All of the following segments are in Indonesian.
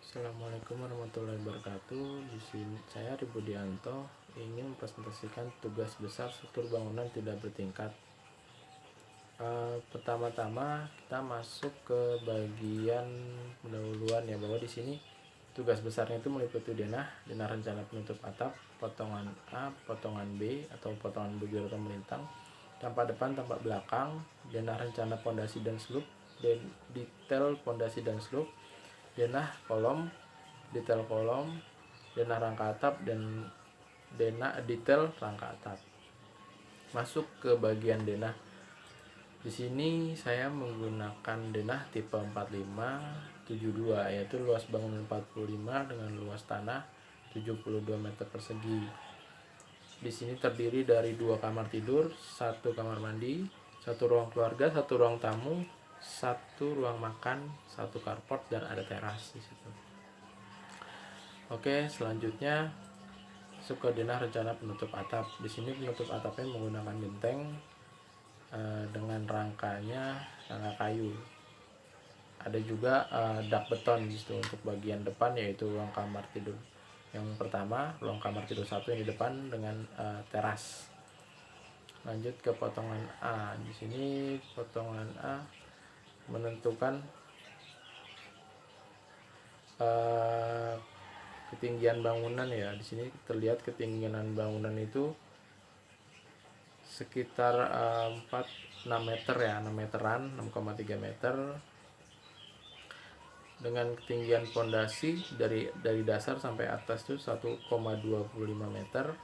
Assalamualaikum warahmatullahi wabarakatuh. Di sini saya Ribudianto ingin mempresentasikan tugas besar struktur bangunan tidak bertingkat. Pertama-tama kita masuk ke bagian pendahuluan ya, bahwa di sini tugas besarnya itu meliputi denah rencana penutup atap, potongan A, potongan B atau potongan bujur atau melintang, tampak depan, tampak belakang, denah rencana pondasi dan slup, detail pondasi dan slup, denah kolom, detail kolom, denah rangka atap, dan denah detail rangka atap. Masuk ke bagian denah. Di sini saya menggunakan denah tipe 4572, yaitu luas bangunan 45 dengan luas tanah 72 meter persegi. Di sini terdiri dari 2 kamar tidur, 1 kamar mandi, 1 ruang keluarga, 1 ruang tamu, 1 ruang makan, 1 carport, dan ada teras di situ. Oke, selanjutnya masuk ke denah rencana penutup atap. Di sini penutup atapnya menggunakan genteng dengan rangkanya rangka kayu. Ada juga dak beton di situ untuk bagian depan, yaitu ruang kamar tidur yang pertama, ruang kamar tidur 1 yang di depan dengan teras. Lanjut ke potongan A. Di sini potongan A menentukan ketinggian bangunan ya. Di sini terlihat ketinggian bangunan itu sekitar 6 meter ya, 6 meteran, 6,3 meter, dengan ketinggian pondasi dari dasar sampai atas itu 1,25 meter.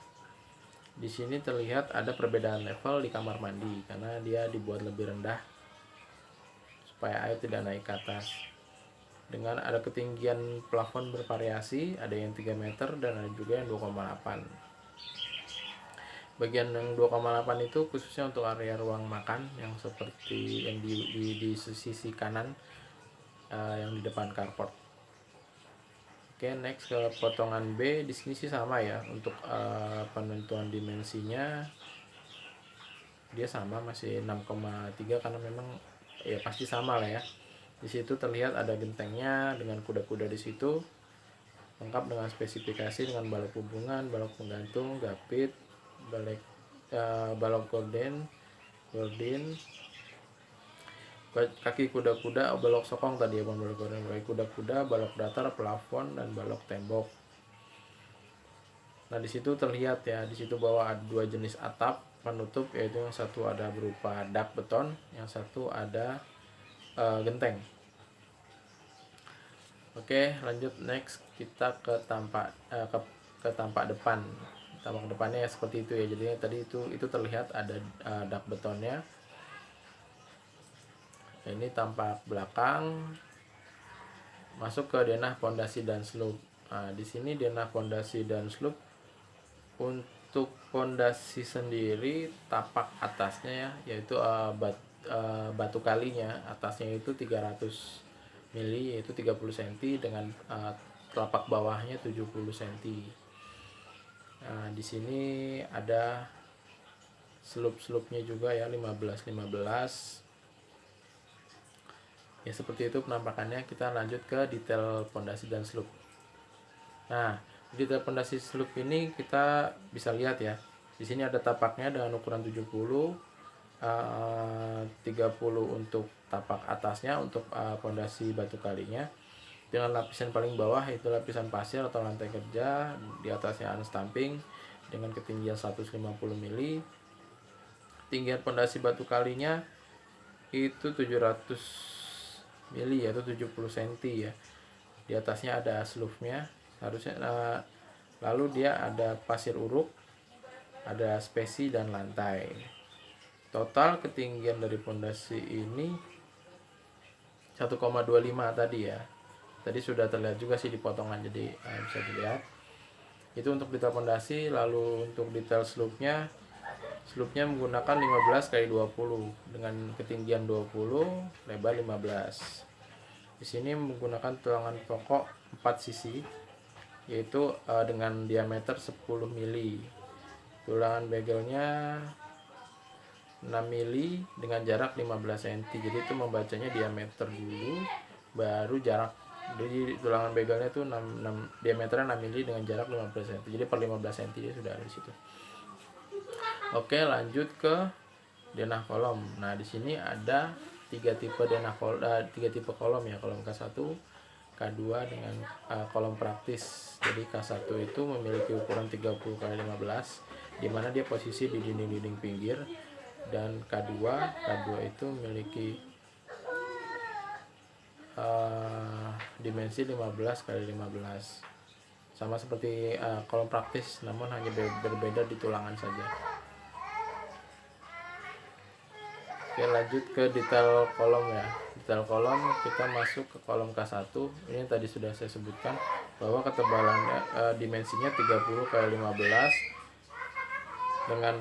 Di sini terlihat ada perbedaan level di kamar mandi karena dia dibuat lebih rendah supaya air tidak naik ke atas. Dengan ada ketinggian plafon bervariasi, ada yang 3 meter dan ada juga yang 2,8. Bagian yang 2,8 itu khususnya untuk area ruang makan yang seperti yang di sisi kanan yang di depan carport. Oke, next ke potongan B. Di sini sih sama ya, untuk penentuan dimensinya dia sama, masih 6,3 karena memang ya pasti sama lah ya. Di situ terlihat ada gentengnya dengan kuda-kuda di situ, lengkap dengan spesifikasi dengan balok hubungan, balok penggantung, gapit, balok gorden, kaki kuda-kuda, balok sokong tadi ya, balok gorden, kaki kuda-kuda, balok datar, plafon, dan balok tembok. Nah, di situ terlihat ya, di situ bahwa ada 2 jenis atap penutup, yaitu yang satu ada berupa dak beton, yang satu ada genteng. Oke, lanjut next kita ke tampak depan. Tampak depannya ya seperti itu ya. Jadi tadi itu terlihat ada dak betonnya. Ini tampak belakang. Masuk ke denah pondasi dan slup. Nah, di sini denah pondasi dan slup. Untuk pondasi sendiri tapak atasnya ya, yaitu batu kalinya atasnya itu 300 mili, yaitu 30 cm, dengan telapak bawahnya 70 cm. Nah, di sini ada slup-slupnya juga ya, 15 ya, seperti itu penampakannya. Kita lanjut ke detail pondasi dan slup. Nah, detail pondasi slup ini kita bisa lihat ya, di sini ada tapaknya dengan ukuran 70, 30 untuk tapak atasnya untuk pondasi batu kalinya, dengan lapisan paling bawah yaitu lapisan pasir atau lantai kerja, di atasnya unstamping dengan ketinggian 150 mili. Ketinggian pondasi batu kalinya itu 700 mili, yaitu 70 cm ya. Di atasnya ada slope-nya harusnya, lalu dia ada pasir uruk, ada spesi dan lantai. Total ketinggian dari pondasi ini 1,25 tadi ya. Tadi sudah terlihat juga sih di potongan, jadi bisa dilihat. Itu untuk detail pondasi. Lalu untuk detail slope-nya menggunakan 15 kali 20 dengan ketinggian 20, lebar 15. Di sini menggunakan tulangan pokok 4 sisi, yaitu dengan diameter 10 mili. Tulangan begelnya 6 mili dengan jarak 15 cm. Jadi itu membacanya diameter dulu baru jarak Jadi tulangan begelnya tuh 6 diameternya 6 mili dengan jarak 15 cm. Jadi per 15 cm dia sudah ada di situ. Oke, lanjut ke denah kolom. Nah, di sini ada 3 tipe kolom ya, kolom K1, K2 dengan kolom praktis. Jadi K1 itu memiliki ukuran 30 x 15 di mana dia posisi di dinding-dinding pinggir, dan K2 itu memiliki dimensi 15 x 15. Sama seperti kolom praktis, namun hanya berbeda di tulangan saja. Oke, lanjut ke detail kolom ya. Detail kolom kita masuk ke kolom K1. Ini tadi sudah saya sebutkan bahwa ketebalannya dimensinya 30 x 15 dengan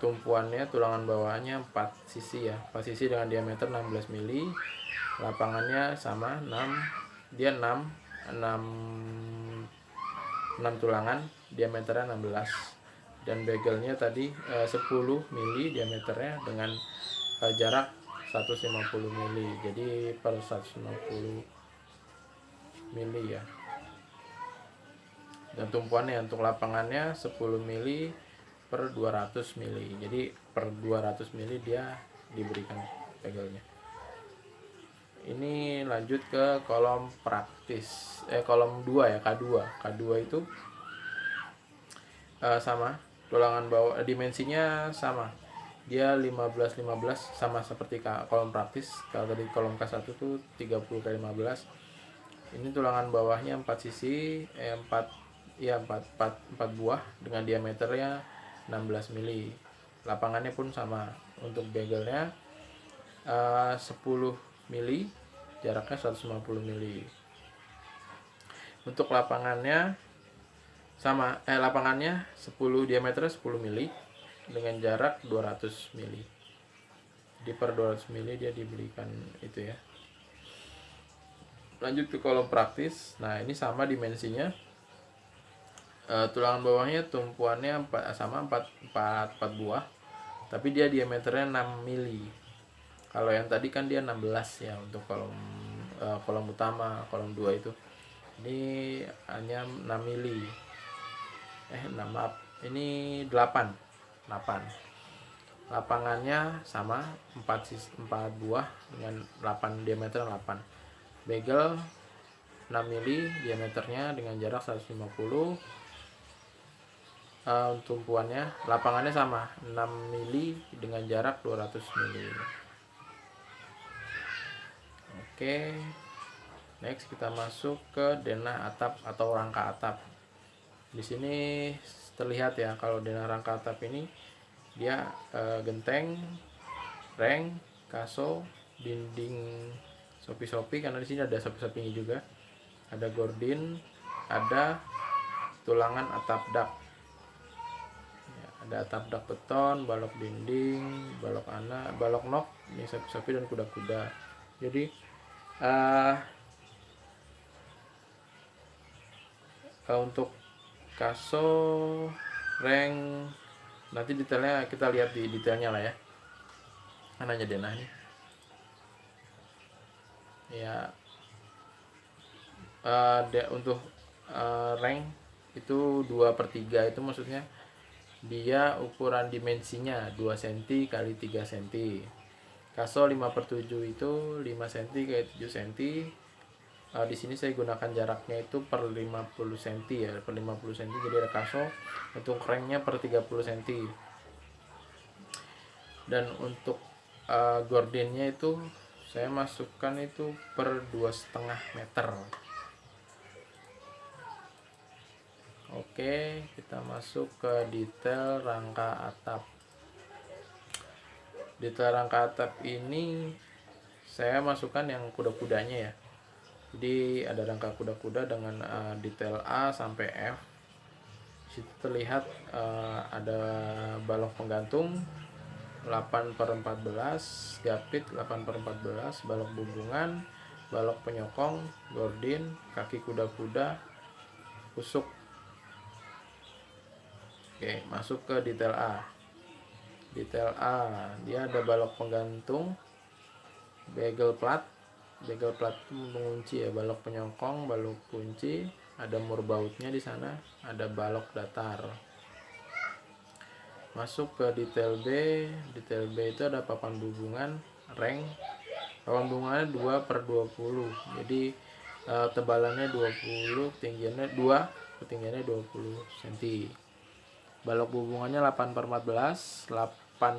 tumpuannya tulangan bawahnya 4 sisi ya. 4 sisi dengan diameter 16 mili. Lapangannya sama 6 tulangan, diameternya 16, dan begelnya tadi 10 mili diameternya dengan jarak 150 mili. Jadi per 150 mili ya. Dan tumpuannya untuk lapangannya 10 mili per 200 mili. Jadi per 200 mili dia diberikan begelnya. Ini lanjut ke kolom praktis, kolom 2 ya, K2 itu sama, tulangan bawah dimensinya sama, dia 15 sama seperti kolom praktis. Kalau tadi kolom K1 tuh 30 x 15. Ini tulangan bawahnya 4 sisi, 4 buah dengan diameternya 16 mili. Lapangannya pun sama. Untuk begelnya 10 mili, jaraknya 150 mili. Untuk lapangannya sama, lapangannya 10 diameternya 10 mili dengan jarak 200 mili. Jadi per 200 mili dia diberikan itu ya. Lanjut ke kolom praktis. Nah, ini sama dimensinya. Tulangan bawahnya tumpuannya sama 4 buah, tapi dia diameternya 6 mili. Kalau yang tadi kan dia 16 ya untuk kolom utama, kolom 2 itu. Ini hanya 6 mili. 8. Lapangannya sama 4 buah dengan 8 diameter 8. Begel 6 mili diameternya dengan jarak 150. Tumpuannya, lapangannya sama 6 mili dengan jarak 200 mili. Oke, next kita masuk ke denah atap atau rangka atap. Di sini terlihat ya, kalau denah rangka atap ini dia genteng, reng, kaso, dinding sopi-sopi, karena di sini ada sopi-sopinya juga, ada gordin, ada tulangan atap dak. Ada atap dak beton, balok dinding, balok nok, ini sopi-sopi dan kuda-kuda. Jadi untuk kaso, reng, nanti detailnya kita lihat di detailnya lah ya. Hanya denah nih. Ya, untuk reng itu 2/3 itu maksudnya dia ukuran dimensinya 2 cm x 3 cm. Kaso 5/7 itu 5 cm x 7 cm. Di sini saya gunakan jaraknya itu per 50 cm ya, per 50 cm. Jadi ada kaso. Untuk rengnya per 30 cm. Dan untuk gordinnya itu saya masukkan itu per 2,5 meter. Oke, kita masuk ke detail rangka atap. Detail rangka atap ini saya masukkan yang kuda-kudanya ya. Jadi ada rangka kuda-kuda dengan detail A sampai F. Di situ terlihat ada balok penggantung 8/14, gapit 8/14, balok bumbungan, balok penyokong, gordin, kaki kuda-kuda, kusuk. Oke, masuk ke detail A. Detail A, dia ada balok penggantung, begel plat, Begal plat pengunci ya, balok penyokong, balok kunci, ada mur bautnya di sana, ada balok datar. Masuk ke detail B. Detail B itu ada papan hubungan reng. Papan hubungannya 2/20. Jadi tebalannya 20, ketinggiannya 2, ketinggiannya 20 cm. Balok hubungannya 8/14, 8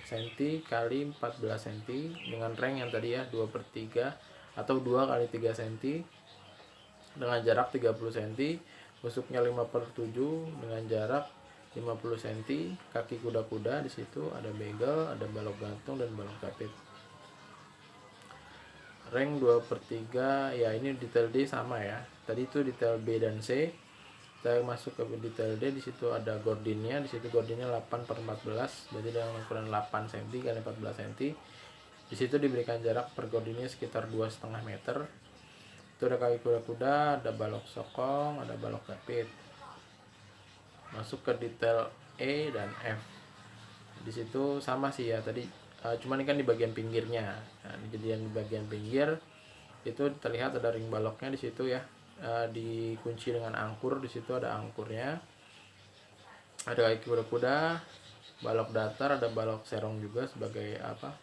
cm kali 14 cm dengan reng yang tadi ya 2/3 atau 2 kali 3 cm dengan jarak 30 cm. Busuknya 5/7 dengan jarak 50 cm. Kaki kuda-kuda di situ ada begal, ada balok gantung dan balok kapit. Reng 2/3 ya, ini detail D sama ya. Tadi itu detail B dan C. Saya masuk ke detail D, di situ ada gordinnya, di situ gordinnya 8/14, berarti dengan ukuran 8 cm kali 14 cm. Di situ diberikan jarak per gordinnya sekitar 2,5 meter. Itu ada kaki kuda-kuda, ada balok sokong, ada balok kapit. Masuk ke detail E dan F. Di situ sama sih ya tadi, cuman ini kan di bagian pinggirnya. Nah, jadi yang di bagian pinggir itu terlihat ada ring baloknya di situ ya. Dikunci dengan angkur, di situ ada angkurnya, ada kaki kuda-kuda, balok datar, ada balok serong juga sebagai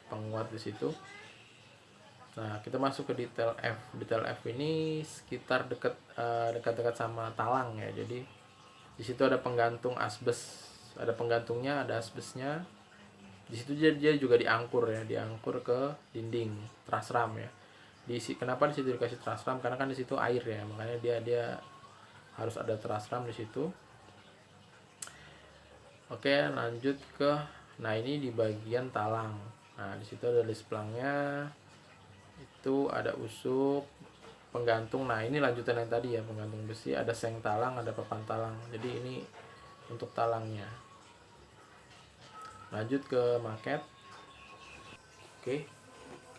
penguat di situ. Nah, kita masuk ke detail F. Detail F ini sekitar dekat-dekat sama talang ya. Jadi di situ ada penggantung asbes, ada penggantungnya, ada asbesnya. Di situ dia juga diangkur ya, diangkur ke dinding trasram ya. Kenapa di situ dikasih trasram? Karena kan di situ air ya, makanya dia harus ada trasram di situ. Oke, lanjut ke ini di bagian talang. Nah, di situ ada list pelangnya. Itu ada usuk, penggantung. Nah, ini lanjutan yang tadi ya, penggantung besi, ada seng talang, ada papan talang. Jadi ini untuk talangnya. Lanjut ke maket. Oke.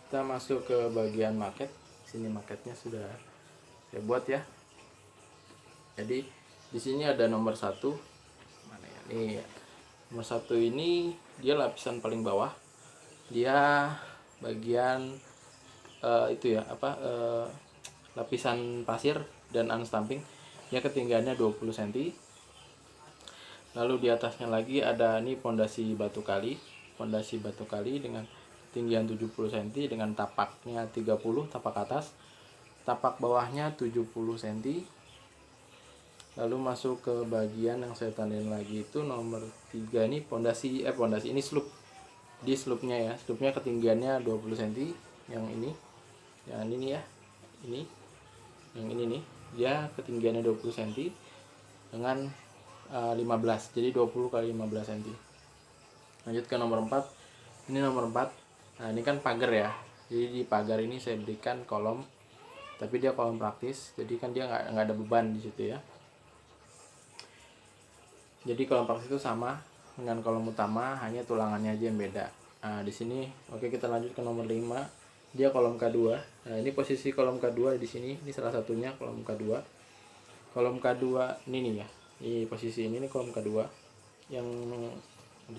Kita masuk ke bagian maket. Sini maketnya sudah saya buat ya. Jadi di sini ada nomor 1. Mana ya? Nih. Nomor 1 ini dia lapisan paling bawah. Dia bagian itu ya, lapisan pasir dan unstamping. Dia ketinggiannya 20 cm. Lalu di atasnya lagi ada ini pondasi batu kali. Pondasi batu kali dengan ketinggian 70 cm dengan tapaknya 30, tapak atas, tapak bawahnya 70 cm. Lalu masuk ke bagian yang saya tandain lagi itu nomor 3 ini pondasi ini sloop. Di sloopnya ya, sloopnya ketinggiannya 20 cm. Yang ini ya, ini yang ini nih, dia ketinggiannya 20 cm dengan 15, jadi 20 kali 15 cm. Lanjut ke nomor 4. Ini nomor 4. Nah, ini kan pagar ya. Jadi di pagar ini saya berikan kolom, tapi dia kolom praktis. Jadi kan dia nggak ada beban di situ ya. Jadi kolom praktis itu sama dengan kolom utama, hanya tulangannya aja yang beda. Nah, di sini oke, kita lanjut ke nomor 5. Dia kolom K2. Nah, ini posisi kolom K2 di sini. Ini salah satunya kolom K2. Kolom K2 ini nih ya. Di posisi ini nih kolom K2 yang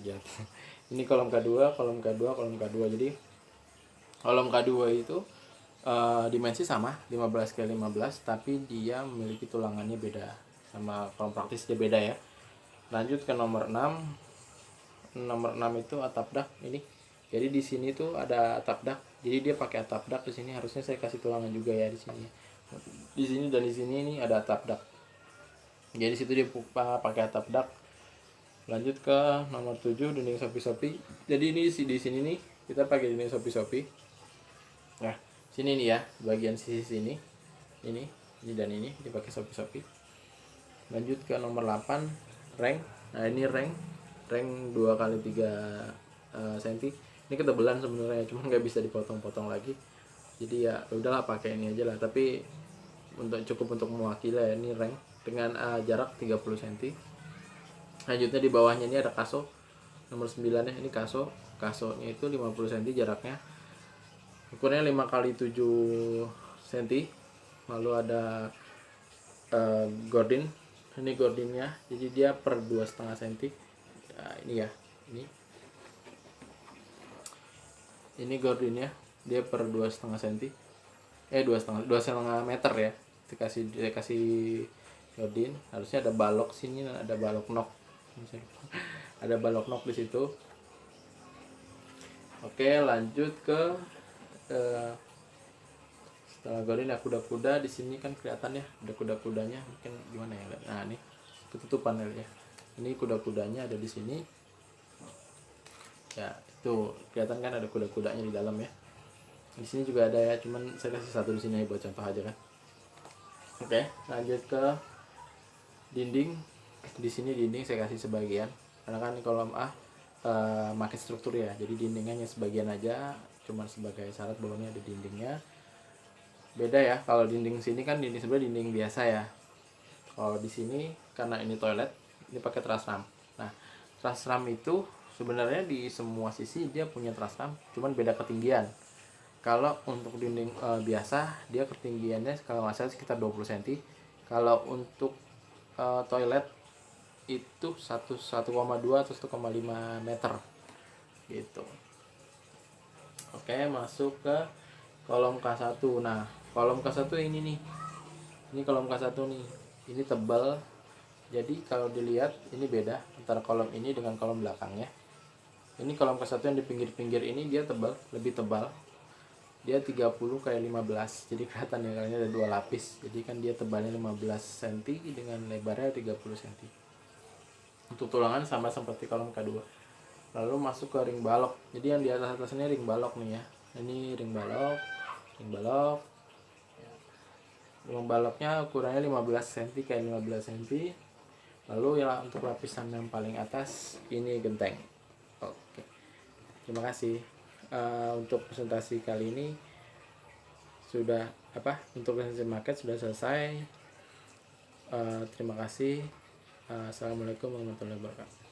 jatuh. Ini kolom K2, kolom K2, kolom K2. Jadi kolom K2 itu dimensi sama 15 kali 15, tapi dia memiliki tulangannya beda. Sama kolom praktis dia beda ya. Lanjut ke nomor 6. Nomor 6 itu atap dak ini. Jadi di sini tuh ada atap dak. Jadi dia pakai atap dak di sini. Harusnya saya kasih tulangan juga ya di sini. Di sini dan di sini ini ada atap dak. Jadi situ dia pakai atap dak. Lanjut ke nomor 7, dinding sopi-sopi. Jadi ini di sini nih kita pakai dinding sopi-sopi. Nah, sini nih ya, bagian sisi sini. Ini dan ini dipakai sopi-sopi. Lanjut ke nomor 8, reng. Nah, ini reng 2 kali 3 cm. Ini ketebalan sebenarnya, cuma nggak bisa dipotong-potong lagi. Jadi ya udahlah pakai ini aja lah, tapi cukup untuk mewakili ya, ini reng dengan jarak 30 cm. Lanjutnya di bawahnya ini ada kaso nomor 9 ya. Ini kasonya itu 50 cm jaraknya, ukurnya 5 kali 7 cm. Lalu ada gordin. Ini gordinnya, jadi dia per 2,5 cm. Nah, ini ya, ini gordinnya, dia per 2,5 cm. 2,5 meter ya. Dikasih yodin, harusnya ada balok sini, ada balok nok. Ada balok nok di situ. Oke, lanjut ke setelah golin ada kuda-kuda di sini kan kelihatan ya, ada kuda-kudanya. Mungkin gimana ya? Nah, ini ketutup panelnya. Ini kuda-kudanya ada di sini. Ya, itu kelihatan kan ada kuda-kudanya di dalam ya. Di sini juga ada ya, cuman saya kasih satu di sini buat contoh aja kan. Oke, lanjut ke dinding. Di sini dinding saya kasih sebagian. Karena kan kolom A makin struktur ya. Jadi dindingnya hanya sebagian aja, cuman sebagai syarat bahwa ini ada dindingnya. Beda ya, kalau dinding sini kan dinding sebelah dinding biasa ya. Kalau di sini karena ini toilet, ini pakai truss ram. Nah, truss ram itu sebenarnya di semua sisi dia punya truss ram, cuman beda ketinggian. Kalau untuk dinding biasa dia ketinggiannya kalau nggak salah sekitar 20 cm. Kalau untuk toilet itu 1,2 atau 1,5 meter gitu. Oke, masuk ke kolom K1. Nah, kolom K1 ini nih. Ini kolom K1 nih. Ini tebal. Jadi kalau dilihat ini beda antara kolom ini dengan kolom belakangnya. Ini kolom K1 yang di pinggir-pinggir ini dia tebal, lebih tebal. Dia 30 kayak 15. Jadi kelihatan ya, karena ada dua lapis. Jadi kan dia tebalnya 15 cm dengan lebarnya 30 cm. Untuk tulangan sama seperti kolom K2. Lalu masuk ke ring balok. Jadi yang di atasnya ring balok nih ya. Ini ring balok. Ring baloknya ukurannya 15 cm kayak 15 cm. Lalu ya untuk lapisan yang paling atas ini genteng. Oke. Terima kasih. Untuk presentasi kali ini sudah untuk presentasi market sudah selesai. Terima kasih. Assalamualaikum warahmatullahi wabarakatuh.